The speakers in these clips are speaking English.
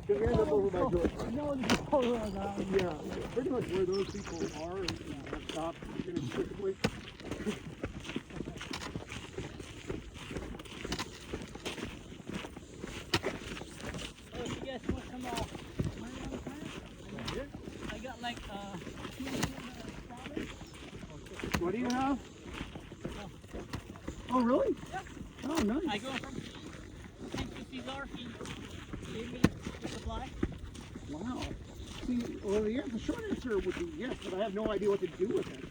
Because we end up over by George. No, the pole on that one. Yeah, pretty much where those people are and have stopped getting quickly. Oh, you guys want some I got like What do you have? Oh, really? Yeah. Oh, nice. I go from Cesar, he gave me the supply. Wow. See, well, the short answer would be yes, but I have no idea what to do with it.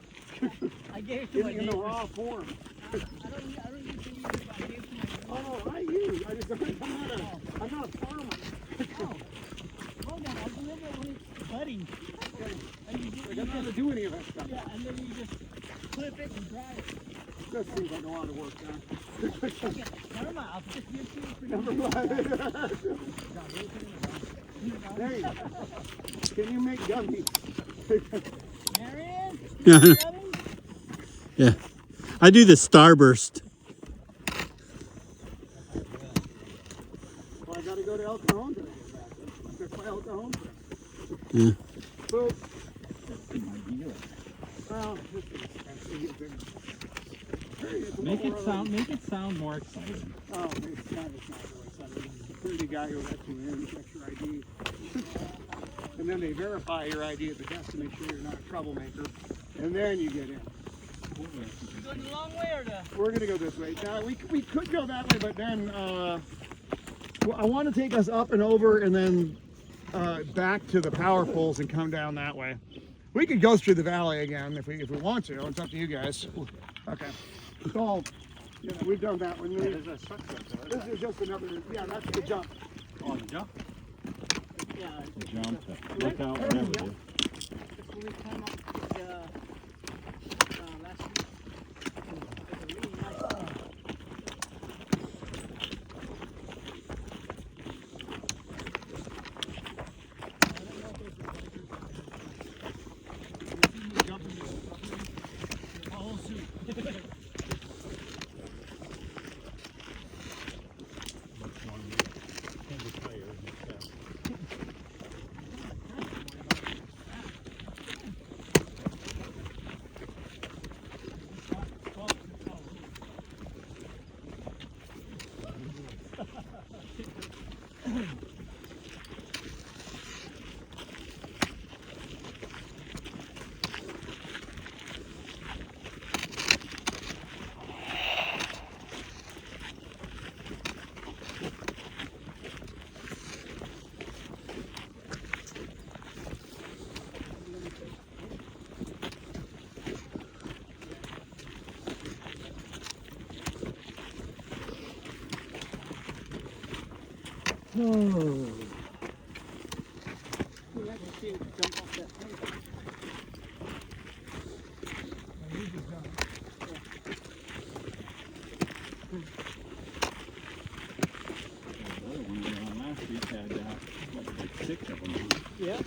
I gave it to my in the neighbor. raw form. I don't usually use it, but I gave it to my neighbor. Oh, I use. I just I'm not a farmer. Oh. Hold on, I'll deliver it when it's budding. Okay. And you I don't know how to do any of that stuff. yeah, and then you just clip it and dry it. That seems like a lot of work, huh? Okay, never mind, I'll just give it to you for Never mind. There you go. Can you make gummies? Marion? Yeah. Yeah. I do the starburst. Well, I got to go to El Cajon today. To play El Cajon. Yeah. So, well, this is expensive. Make it sound more exciting. Oh, it's not really exciting. The security guy who lets you in checks your ID. And then they verify your ID at the desk to make sure you're not a troublemaker. And then you get in. You going the long way or the? We're going to go this way. Now, we could go that way, but then well, I want to take us up and over and then back to the power poles and come down that way. We could go through the valley again if we want to. It's up to you guys. Okay. It's all, you know, we've done that one. There's a structure there. This is just another, yeah, that's the jump. Oh, the jump? Yeah. The jump. Look out, whatever it is. That's when we came up with last week. It's a really nice thing. Oh. Yeah.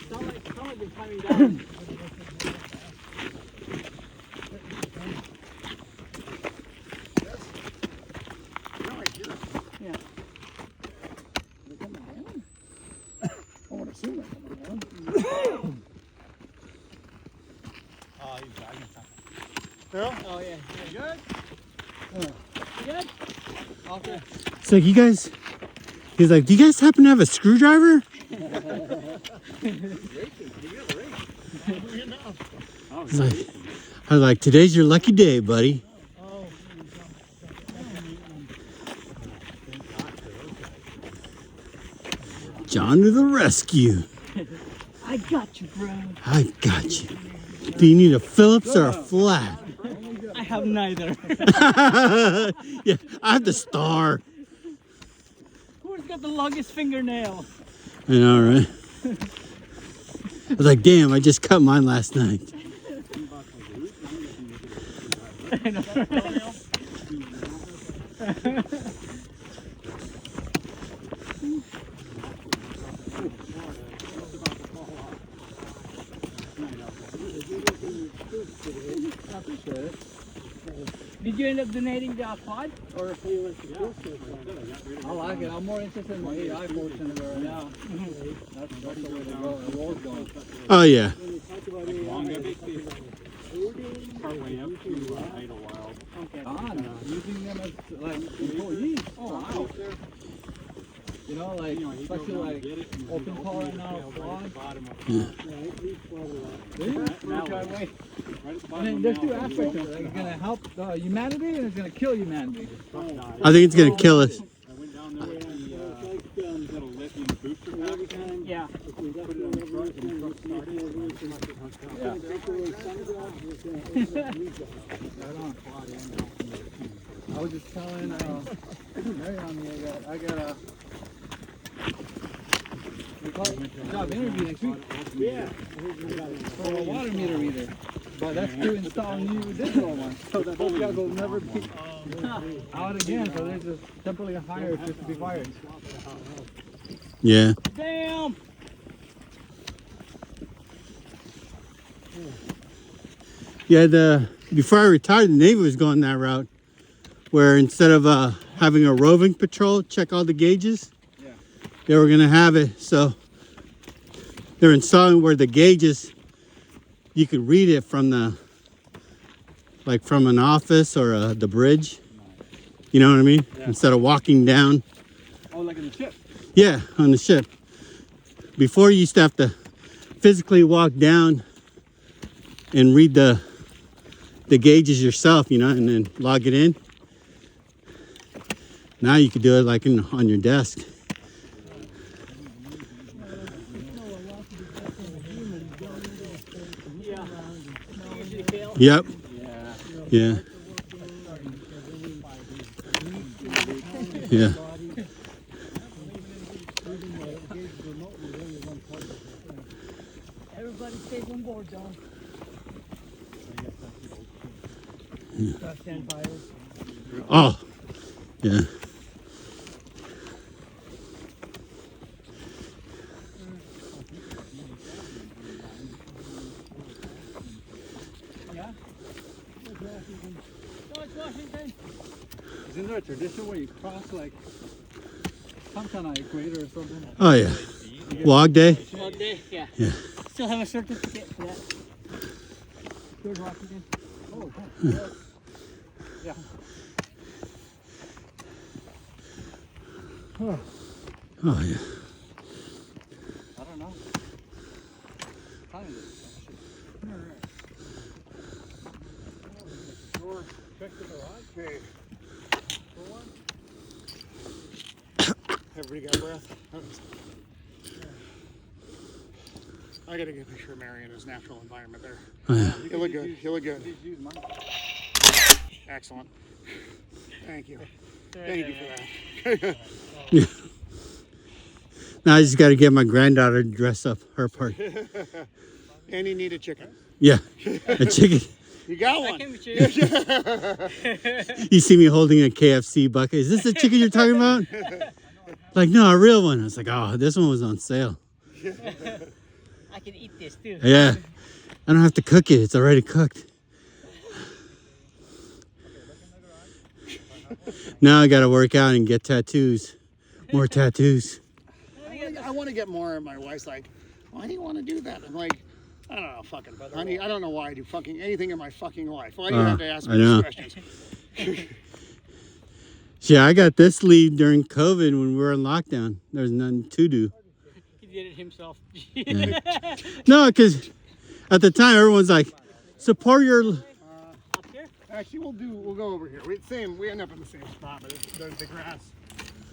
Some of them coming down. Yeah. They're coming down? I want to see them coming down. Oh, he's dragging something. Yeah? Oh yeah. You good? You good? Okay. It's like, you guys, he's like, do you guys happen to have a screwdriver? He's like, I was like, today's your lucky day, buddy. John to the rescue. I got you, bro. I've got you. Do you need a Phillips or a flat? I have neither. Yeah, I have the star. Who's got the longest fingernail? I know, right? I was like, damn, I just cut mine last night. I know. Did you end donating the pod? Or if you want to I like it. I'm more interested in the AI portion of it right now. That's the way to go. The world's going. Oh yeah. Partway up to Idlewild. Using them as like employees. Oh wow. You know, like especially like open call right now, vlog. And then there's two aspects of it. Like, it's gonna help humanity and it's gonna kill humanity. I think it's gonna kill us. I went down there with the little lithium booster pack. Yeah. Put it on the truck and the truck started. I was just telling Mary on me, I got a job interview next week. Yeah. For a water meter reader. But that's to install new digital ones. So that those guys will never be out again. So they're just temporarily hired just to be fired. Yeah. Damn. Yeah, before I retired, the Navy was going that route, where instead of having a roving patrol check all the gauges, they were gonna have it. So they're installing where the gauges, you could read it from from an office or the bridge. You know what I mean? Yeah. Instead of walking down. Oh, like in the ship. Yeah, on the ship. Before you used to have to physically walk down and read the gauges yourself, you know, and then log it in. Now you could do it like on your desk. Yeah. Easy to kill. Yep. Yeah. Yeah. Everybody stays on board, John. Stand fires. Oh. Yeah. George Washington. Isn't there a tradition where you cross like some kind of equator or something? Oh yeah. Log day. Log day, yeah. Yeah. Still have a certificate for that. George Washington. Oh, yeah. Oh yeah. I don't know. Okay. Everybody got breath? I gotta get a picture of Mary in his natural environment there. Oh yeah. You look good. You look good. Excellent. Thank you. Thank you for that. Yeah. Now I just got to get my granddaughter to dress up her part. And you need a chicken. Yeah. A chicken. You got I one. came with you. You see me holding a KFC bucket. Is this the chicken you're talking about? Like, no, a real one. I was like, oh, this one was on sale. I can eat this too. Yeah. I don't have to cook it. It's already cooked. Now I got to work out and get tattoos. More tattoos. I want to get more. And my wife's like, why do you want to do that? I'm like, I don't know, fucking honey. I don't know why I do fucking anything in my fucking life. Why do you have to ask me these questions? Yeah, I got this lead during COVID when we were in lockdown. There's nothing to do. He did it himself. Yeah. No, because at the time everyone's like, support your. Up here? Actually, we'll go over here. We end up in the same spot, but the grass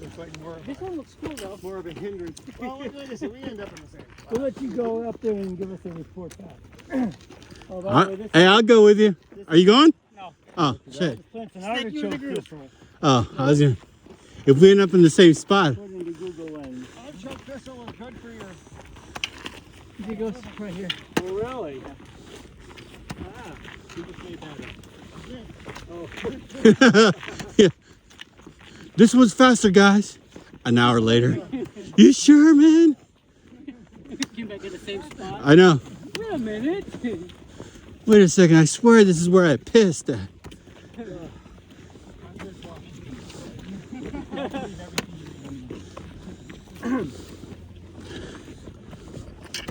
looks like more of This one looks cool though. more of a hindrance. Well, like I said, we end up in the same spot. We'll let you go up there and give us a report back. Hey, I'll go with you. Are you going? No. Oh, shit. Plants an artichoke thistle. Oh, I was gonna. If we end up in the same spot. According to Google Lens. Artichoke thistle is good for your. It goes right here. Oh, really? Ah, you just made that up. Yeah. This one's faster, guys. An hour later. You sure, man? Came back at the same spot. I know. Wait a minute. Wait a second. I swear this is where I pissed at.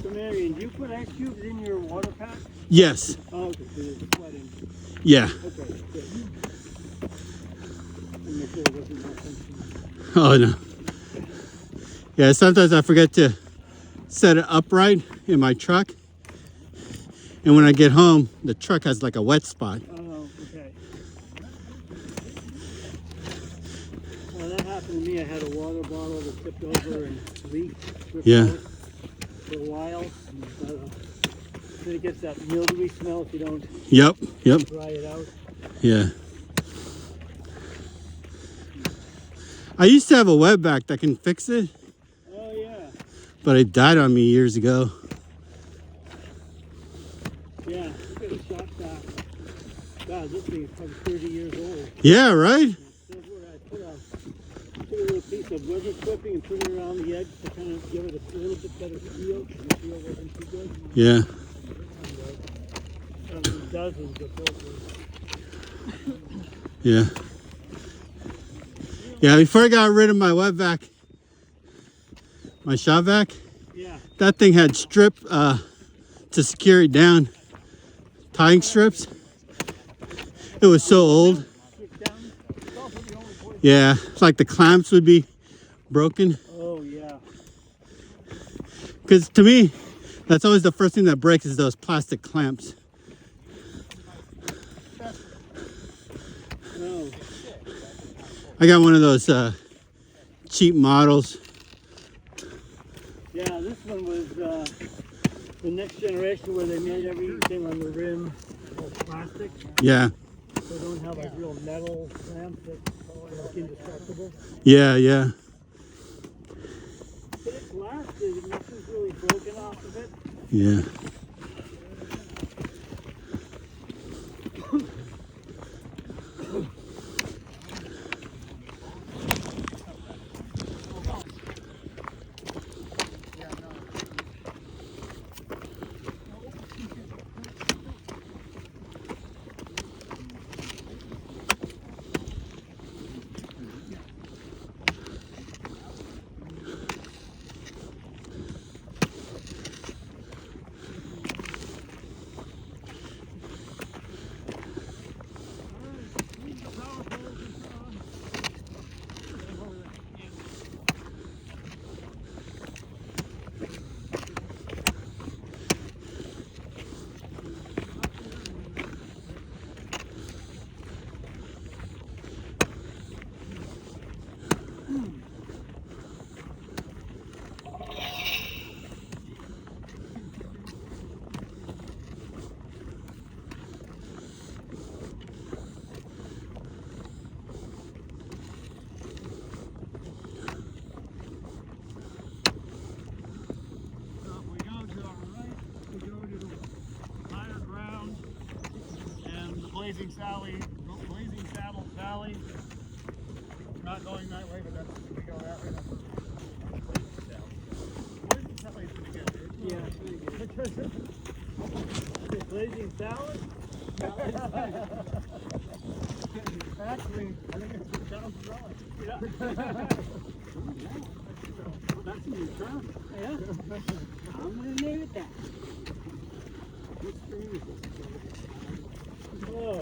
So Marion, do you put ice cubes in your water pack? Yes. Oh, okay, so there's sweating. Yeah. Okay, good. And make sure it wasn't malfunctioning. Oh no. Yeah, sometimes I forget to set it upright in my truck. And when I get home, the truck has like a wet spot. Oh, okay. Well, that happened to me. I had a water bottle that tipped over and leaked. Yeah. For a while. Then it gets that mildewy smell if you don't Yep. dry it out. Yeah. I used to have a wetback that can fix it, Oh, yeah. but it died on me years ago. Yeah, look at the shop back. God, this thing is probably 30 years old. Yeah, right? That's where I put a little piece of weather clipping and put it around the edge to kind of give it a little bit better feel. The feel wasn't too good. Yeah. Dozens of filters. Yeah. Yeah, before I got rid of my wetback, my shop vac, Yeah. that thing had strip to secure it down. Tying strips. It was so old. Yeah, it's like the clamps would be broken. Oh, yeah. Because to me, that's always the first thing that breaks is those plastic clamps. No. I got one of those cheap models. Yeah, this one was the next generation where they made everything on the rim all plastic. Yeah, So they don't have like real metal clamps that's like indestructible. yeah, yeah, But it's lasted. Nothing's really broken off of it. yeah. Blazing Saddles Valley. Not going that way, but that's we go that way. Blazing Sally's pretty good. Yeah, it's really good. Blazing salad? Actually, I think it's the South Valley. Yeah. That's a new term. Yeah. I'm gonna name it that. Oh.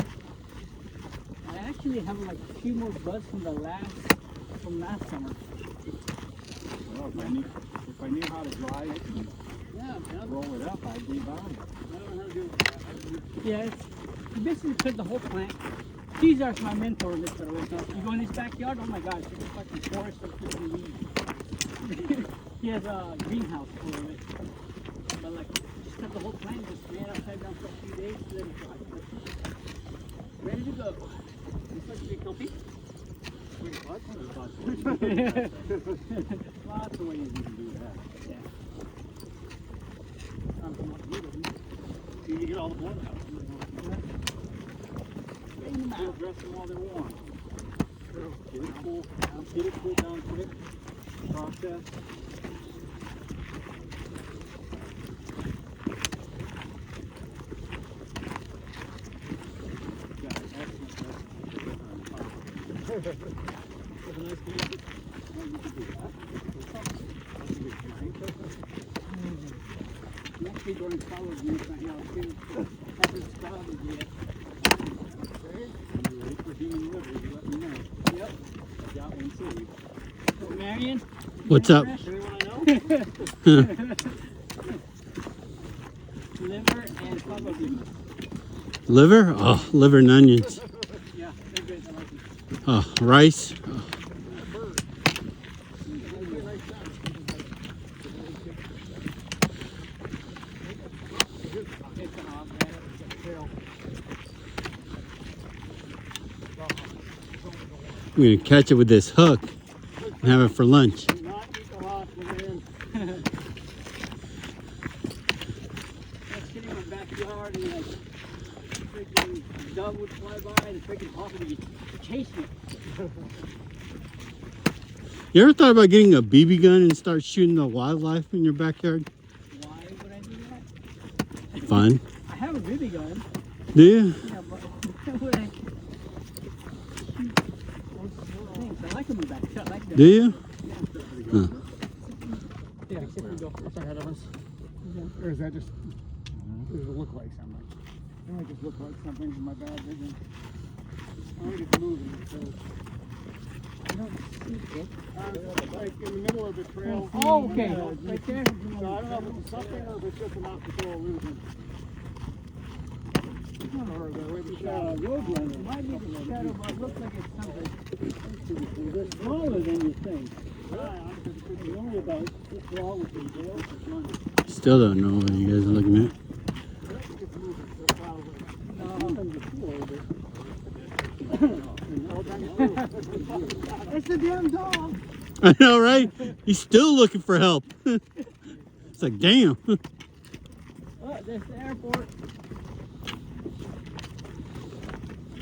I actually have like a few more buds from last summer. Well, if I knew how to dry it and roll it up, I'd be buying it. Yeah, it's you basically cut the whole plant. These are my mentor in this way. You go in his backyard, oh my gosh, it's a fucking forest of freaking weeds. He has a greenhouse full of it. But like, just cut the whole plant, just lay it upside down for a few days, let it dry. Ready to go. You supposed to be comfy? Lots of ways you can do that. Yeah. You get all the blood out. They'll dress them while they're warm. Get it cool down quick. Process. With a nice view. Well, you could do that. Next week going to college right now too. Haven't started yet. When you're ready for human liver, you let me know. Yep. I got one too. So, Marion? What's up? Anyone I know? Liver and fava beans. Liver? Oh, liver and onions. Yeah, they're good. I like them. Oh, rice. Oh, It's an off I'm gonna catch it with this hook and have it for lunch. Do not eat the hawk when they're in. That's sitting in my backyard and like freaking dove would fly by and freaking hawk would be chasing it. You ever thought about getting a BB gun and start shooting the wildlife in your backyard? Why would I do that? Fun. I have a BB gun. Do you? Yeah, but would I shoot things? I like them in the backyard. I like them. Do you? Huh. Yeah, here we go. It's ahead of us. Or is that just, does it look like something? It might just look like something from my bad vision. I think it's moving, so. I don't see it. Like in the middle of the trail. Oh, okay. So Right there. I don't know if it's something or if it's just an optical illusion. Or the way the shadow. Roadrunner. Might be the shadow, but it looks like it's something. It's smaller than you think. It's only about this long with the tail. It's not. Still don't know what you guys are looking at. It's the damn dog. I know, right? He's still looking for help. It's like, damn. Oh, there's the airport.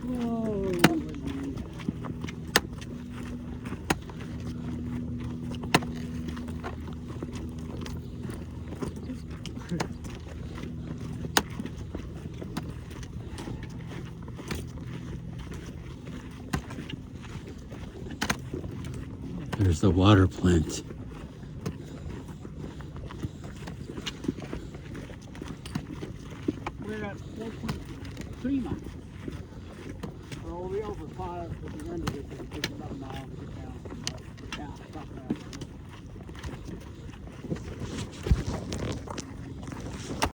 Whoa. There's the water plant. We're at 4.3 miles. We'll be over 5 at the end of it. It takes about a mile to get down. Yeah, about that.